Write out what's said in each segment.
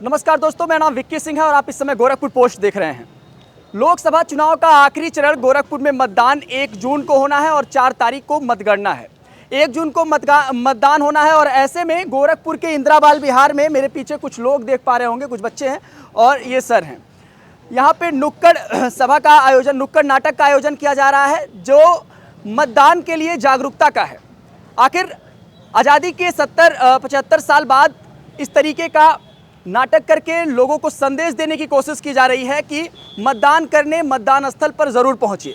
नमस्कार दोस्तों, मेरा नाम विक्की सिंह है और आप इस समय गोरखपुर पोस्ट देख रहे हैं। लोकसभा चुनाव का आखिरी चरण गोरखपुर में मतदान 1 जून को होना है और 4 तारीख को मतगणना है। 1 जून को मतदान होना है और ऐसे में गोरखपुर के इंदिरा बाल विहार में मेरे पीछे कुछ लोग देख पा रहे होंगे, कुछ बच्चे हैं और ये सर हैं। यहाँ पे नुक्कड़ सभा का आयोजन, नुक्कड़ नाटक का आयोजन किया जा रहा है जो मतदान के लिए जागरूकता का है। आखिर आज़ादी के 75 साल बाद इस तरीके का नाटक करके लोगों को संदेश देने की कोशिश की जा रही है कि मतदान करने मतदान स्थल पर ज़रूर पहुंचिए।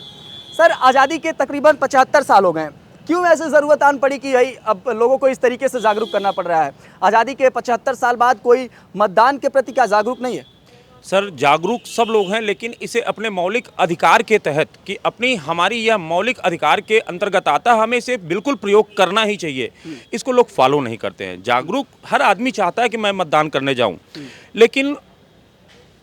सर, आज़ादी के तकरीबन 75 साल हो गए, क्यों ऐसे ज़रूरत आन पड़ी कि भाई अब लोगों को इस तरीके से जागरूक करना पड़ रहा है? आज़ादी के 75 साल बाद कोई मतदान के प्रति क्या जागरूक नहीं है? सर, जागरूक सब लोग हैं, लेकिन इसे अपने मौलिक अधिकार के तहत कि हमारी यह मौलिक अधिकार के अंतर्गत आता, हमें इसे बिल्कुल प्रयोग करना ही चाहिए। इसको लोग फॉलो नहीं करते हैं। जागरूक हर आदमी चाहता है कि मैं मतदान करने जाऊं, लेकिन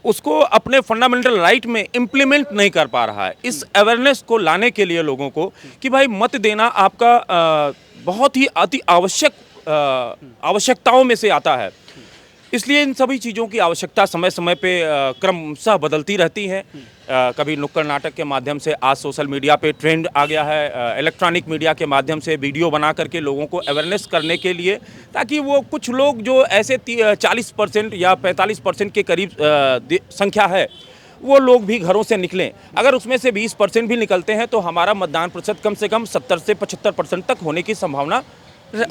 उसको अपने फंडामेंटल राइट में इम्प्लीमेंट नहीं कर पा रहा है। इस अवेयरनेस को लाने के लिए लोगों को कि भाई मत देना आपका बहुत ही अति आवश्यकताओं में से आता है। इसलिए इन सभी चीज़ों की आवश्यकता समय समय पे क्रमशः बदलती रहती है। कभी नुक्कड़ नाटक के माध्यम से, आज सोशल मीडिया पे ट्रेंड आ गया है, इलेक्ट्रॉनिक मीडिया के माध्यम से वीडियो बना करके लोगों को अवेयरनेस करने के लिए, ताकि वो कुछ लोग जो ऐसे 40% या 45% के करीब संख्या है, वो लोग भी घरों से निकलें। अगर उसमें से 20% भी निकलते हैं तो हमारा मतदान प्रतिशत कम से कम 70 से 75% तक होने की संभावना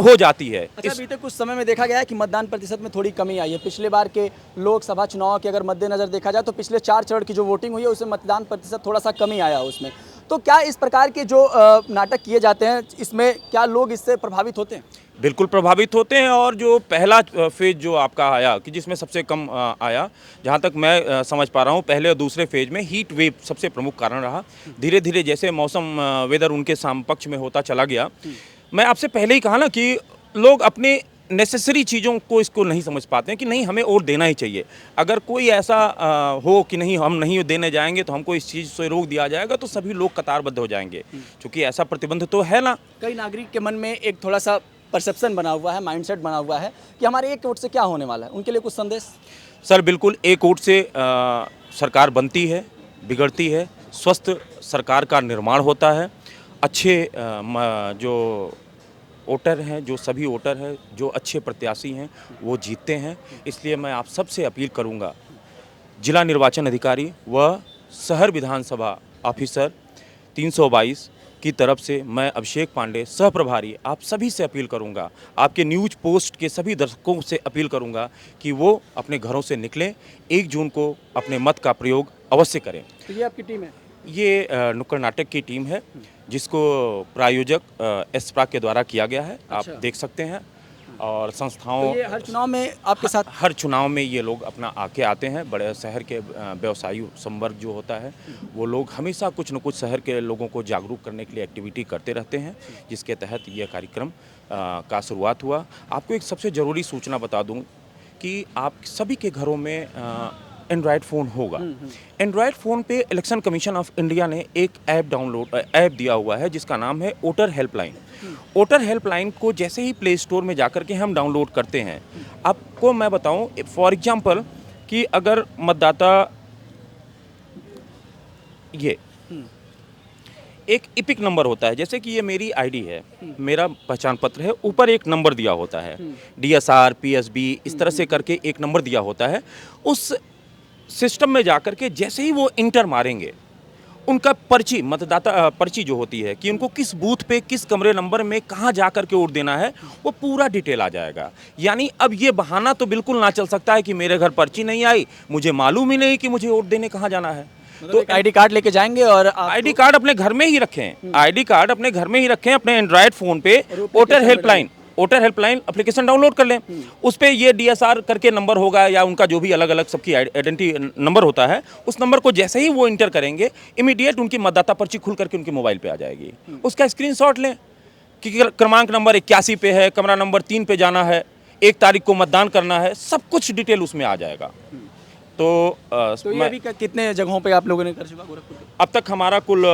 हो जाती है। अच्छा, बीते कुछ समय में देखा गया है कि मतदान प्रतिशत में थोड़ी कमी आई है। पिछले बार के लोकसभा चुनाव के अगर मद्देनजर देखा जाए तो पिछले 4 चरण की जो वोटिंग हुई है उसमें मतदान प्रतिशत थोड़ा सा कमी आया उसमें। तो क्या इस प्रकार के जो नाटक किए जाते हैं, इसमें क्या लोग इससे प्रभावित होते हैं? बिल्कुल प्रभावित होते हैं। और जो पहला फेज जो आपका आया कि जिसमें सबसे कम आया, जहाँ तक मैं समझ पा रहा हूँ, पहले और दूसरे फेज में हीट वेव सबसे प्रमुख कारण रहा। धीरे धीरे जैसे मौसम वेदर उनके समपक्ष में होता चला गया, मैं आपसे पहले ही कहा ना कि लोग अपने नेसेसरी चीज़ों को इसको नहीं समझ पाते हैं कि नहीं, हमें वोट देना ही चाहिए। अगर कोई ऐसा हो कि नहीं, हम नहीं देने जाएंगे तो हमको इस चीज़ से रोक दिया जाएगा, तो सभी लोग कतारबद्ध हो जाएंगे, क्योंकि ऐसा प्रतिबंध तो है ना। कई नागरिक के मन में एक थोड़ा सा परसेप्शन बना हुआ है, माइंडसेट बना हुआ है कि हमारे एक वोट से क्या होने वाला है। उनके लिए कुछ संदेश? सर बिल्कुल, एक वोट से सरकार बनती है, बिगड़ती है, स्वस्थ सरकार का निर्माण होता है। अच्छे जो वोटर हैं, जो सभी वोटर हैं, जो अच्छे प्रत्याशी हैं, वो जीतते हैं। इसलिए मैं आप सबसे अपील करूंगा, जिला निर्वाचन अधिकारी व शहर विधानसभा ऑफिसर 322 की तरफ से मैं अभिषेक पांडे सह प्रभारी आप सभी से अपील करूंगा, आपके न्यूज पोस्ट के सभी दर्शकों से अपील करूंगा कि वो अपने घरों से निकलें, 1 जून को अपने मत का प्रयोग अवश्य करें। तो ये आपकी टीम है? ये नुक्कड़ नाटक की टीम है, जिसको प्रायोजक एस्प्रा के द्वारा किया गया है। अच्छा। आप देख सकते हैं। और संस्थाओं, तो ये हर चुनाव में आपके साथ? हर चुनाव में ये लोग अपना आके आते हैं। बड़े शहर के व्यवसायी संवर्ग जो होता है, वो लोग हमेशा कुछ न कुछ शहर के लोगों को जागरूक करने के लिए एक्टिविटी करते रहते हैं, जिसके तहत ये कार्यक्रम का शुरुआत हुआ। आपको एक सबसे ज़रूरी सूचना बता दूँ कि आप सभी के घरों में एंड्रॉयड फ़ोन होगा। एंड्रॉयड फ़ोन पे इलेक्शन कमीशन ऑफ इंडिया ने एक ऐप दिया हुआ है जिसका नाम है वोटर हेल्पलाइन। वोटर हेल्पलाइन को जैसे ही प्ले स्टोर में जाकर के हम डाउनलोड करते हैं, आपको मैं बताऊं, फॉर एग्जांपल कि अगर मतदाता ये एक इपिक नंबर होता है, जैसे कि ये मेरी आईडी है, मेरा पहचान पत्र है, ऊपर एक नंबर दिया होता है, DSR, PSB, इस तरह से करके एक नंबर दिया होता है। उस सिस्टम में जाकर के जैसे ही वो इंटर मारेंगे, उनका पर्ची, मतदाता पर्ची जो होती है कि उनको किस बूथ पे, किस कमरे नंबर में, कहाँ जा कर के वोट देना है, वो पूरा डिटेल आ जाएगा। यानी अब ये बहाना तो बिल्कुल ना चल सकता है कि मेरे घर पर्ची नहीं आई, मुझे मालूम ही नहीं कि मुझे वोट देने कहाँ जाना है। तो आईडी कार्ड लेके जाएंगे और आईडी कार्ड अपने घर में ही रखें, आईडी कार्ड अपने घर में ही रखें, अपने एंड्रॉयड फ़ोन पे वोटर हेल्पलाइन एप्लीकेशन डाउनलोड कर लें। उस पर ये DSR करके नंबर होगा, या उनका जो भी अलग अलग सबकी आइडेंटिटी नंबर होता है, उस नंबर को जैसे ही वो इंटर करेंगे, इमीडिएट उनकी मतदाता पर्ची खुल करके उनके मोबाइल पे आ जाएगी। उसका स्क्रीनशॉट लें कि क्रमांक नंबर 81 पे है, कमरा नंबर 3 पे जाना है, 1 तारीख को मतदान करना है, सब कुछ डिटेल उसमें आ जाएगा। तो ये अभी कितने जगहों पे आप लोगों ने कर चुका गोरखपुर? अब तक हमारा कुल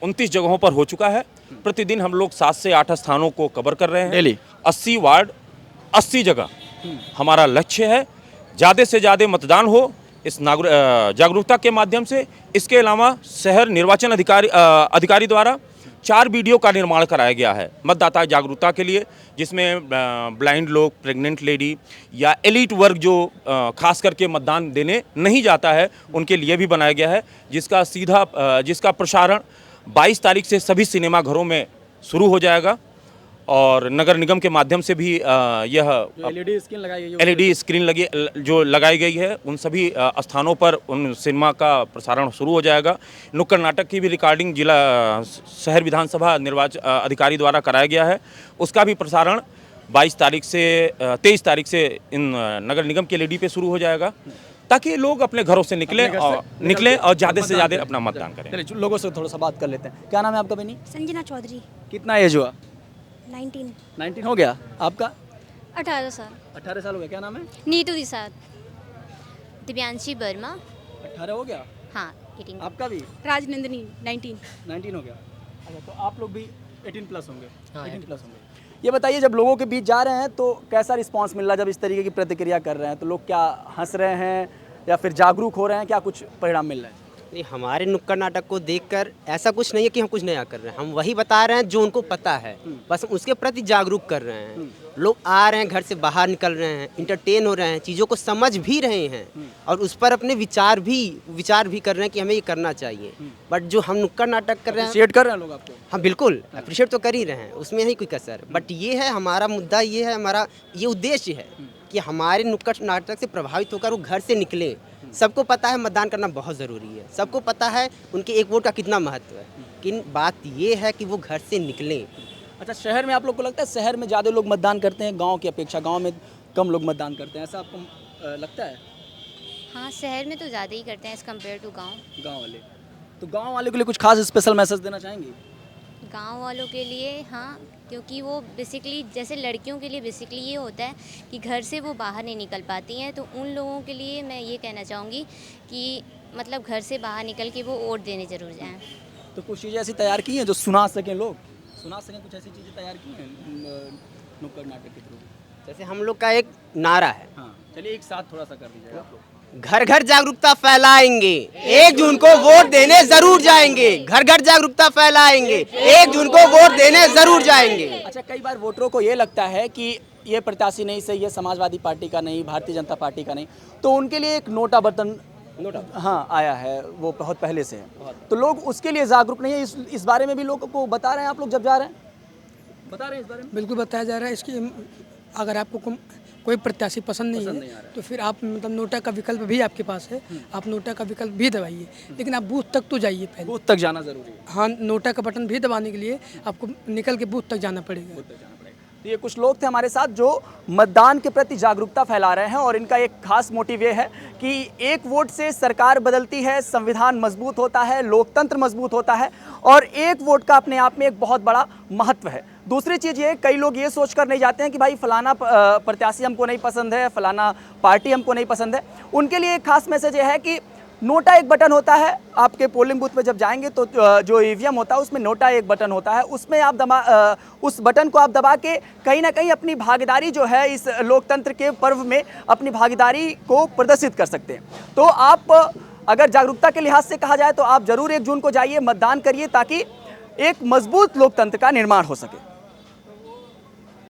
29 जगहों पर हो चुका है। प्रतिदिन हम लोग 7 से 8 स्थानों को कवर कर रहे हैं। डेली 80 वार्ड, 80 जगह हमारा लक्ष्य है। ज़्यादा से ज़्यादा मतदान हो इस जागरूकता के माध्यम से। इसके अलावा शहर निर्वाचन अधिकारी द्वारा 4 वीडियो का निर्माण कराया गया है मतदाता जागरूकता के लिए, जिसमें ब्लाइंड लोग, प्रेग्नेंट लेडी या एलीट वर्ग जो खास करके मतदान देने नहीं जाता है उनके लिए भी बनाया गया है, जिसका प्रसारण 22 तारीख से सभी सिनेमा घरों में शुरू हो जाएगा। और नगर निगम के माध्यम से भी यह एलईडी स्क्रीन जो लगाई गई है उन सभी स्थानों पर उन सिनेमा का प्रसारण शुरू हो जाएगा। नुक्कड़ नाटक की भी रिकॉर्डिंग जिला शहर विधानसभा निर्वाचन अधिकारी द्वारा कराया गया है, उसका भी प्रसारण 22 तारीख से 23 तारीख से इन नगर निगम के एलईडी पे शुरू हो जाएगा, ताकि लोग अपने घरों से निकलें और ज़्यादा से ज़्यादा अपना मतदान करें। चलिए लोगों से थोड़ा सा बात कर लेते हैं। क्या नाम है आपका बहनी? संजना चौधरी। कितना एज हुआ? 19 हो गया। आपका? 18 साल। 18 साल हो गया। क्या नाम है? नीतू दिसाद। दिव्यांशी वर्मा। 18 हो गया? हाँ 18। आपका भी? राजनंदिनी 19 हो गया। अच्छा, तो आप लोग भी 18 प्लस होंगे? हाँ 18 प्लस होंगे। ये बताइए, जब लोगों के बीच जा रहे हैं तो कैसा रिस्पांस मिल रहा है? जब इस तरीके की प्रतिक्रिया कर रहे हैं तो लोग क्या हंस रहे हैं या फिर जागरूक हो रहे हैं? क्या कुछ परिणाम मिल रहा है? नहीं, हमारे नुक्कड़ नाटक को देखकर ऐसा कुछ नहीं है कि हम कुछ नया कर रहे हैं, हम वही बता रहे हैं जो उनको पता है, बस उसके प्रति जागरूक कर रहे हैं। लोग आ रहे हैं, घर से बाहर निकल रहे हैं, इंटरटेन हो रहे हैं, चीज़ों को समझ भी रहे हैं और उस पर अपने विचार भी कर रहे हैं कि हमें ये करना चाहिए। बट जो हम नुक्कड़ नाटक कर रहे हैं, अप्रिशिएट कर रहे हैं लोग आपको? हाँ बिल्कुल अप्रिशिएट तो कर ही रहे हैं, उसमें नहीं कोई कसर। बट ये है हमारा मुद्दा, ये है हमारा ये उद्देश्य है कि हमारे नुक्कड़ नाटक से प्रभावित होकर वो घर से निकले। सबको पता है मतदान करना बहुत ज़रूरी है, सबको पता है उनके एक वोट का कितना महत्व है, लेकिन बात ये है कि वो घर से निकलें। अच्छा, शहर में आप लोग को लगता है शहर में ज़्यादा लोग मतदान करते हैं गांव की अपेक्षा? गांव में कम लोग मतदान करते हैं, ऐसा आपको लगता है? हाँ शहर में तो ज़्यादा ही करते हैं एज़ कम्पेयर टू गाँव वाले। तो गाँव वाले के लिए कुछ खास स्पेशल मैसेज देना चाहेंगे? गांव वालों के लिए हाँ, क्योंकि वो बेसिकली जैसे लड़कियों के लिए बेसिकली ये होता है कि घर से वो बाहर नहीं निकल पाती हैं, तो उन लोगों के लिए मैं ये कहना चाहूँगी कि मतलब घर से बाहर निकल के वो वोट देने ज़रूर जाएं। तो कुछ चीज़ें ऐसी तैयार की हैं जो सुना सकें लोग? कुछ ऐसी चीज़ें तैयार की हैं नुक्कड़ नाटक के थ्रू? जैसे हम लोग का एक नारा है, हाँ चलिए एक साथ थोड़ा सा कर दीजिएगा आप लोग। घर घर जागरूकता फैलाएंगे, 1 जून को वोट देने जरूर जाएंगे। घर घर जागरूकता फैलाएंगे, 1 जून को वोट देने जरूर जाएंगे। अच्छा, कई बार वोटरों को ये लगता है कि ये प्रत्याशी नहीं सही है, समाजवादी पार्टी का नहीं, भारतीय जनता पार्टी का नहीं, तो उनके लिए एक नोटा बटन हाँ आया है, वो बहुत पहले से है, तो लोग उसके लिए जागरूक नहीं है। इस बारे में भी लोगों को बता रहे हैं आप लोग जब जा रहे हैं? बता रहे हैं इस बारे में? बिल्कुल बताया जा रहा है। इसकी अगर आपको कोई प्रत्याशी पसंद नहीं है तो फिर आप मतलब नोटा का विकल्प भी आपके पास है, आप नोटा का विकल्प भी दबाइए, लेकिन आप बूथ तक तो जाइए पहले। बूथ तक जाना जरूरी है? हाँ, नोटा का बटन भी दबाने के लिए आपको निकल के बूथ तक जाना पड़ेगा। तो ये कुछ लोग थे हमारे साथ जो मतदान के प्रति जागरूकता फैला रहे हैं, और इनका एक खास मोटिव ये है कि एक वोट से सरकार बदलती है, संविधान मजबूत होता है, लोकतंत्र मजबूत होता है, और एक वोट का अपने आप में एक बहुत बड़ा महत्व है। दूसरी चीज़ ये, कई लोग ये सोचकर नहीं जाते हैं कि भाई फलाना प्रत्याशी हमको नहीं पसंद है, फलाना पार्टी हमको नहीं पसंद है। उनके लिए एक खास मैसेज ये है कि नोटा एक बटन होता है, आपके पोलिंग बूथ पे जब जाएंगे तो जो ईवीएम होता है उसमें नोटा एक बटन होता है, उसमें आप उस बटन को आप दबा के कहीं ना कहीं अपनी भागीदारी जो है इस लोकतंत्र के पर्व में अपनी भागीदारी को प्रदर्शित कर सकते हैं। तो आप अगर जागरूकता के लिहाज से कहा जाए तो आप जरूर 1 जून को जाइए, मतदान करिए, ताकि एक मजबूत लोकतंत्र का निर्माण हो सके।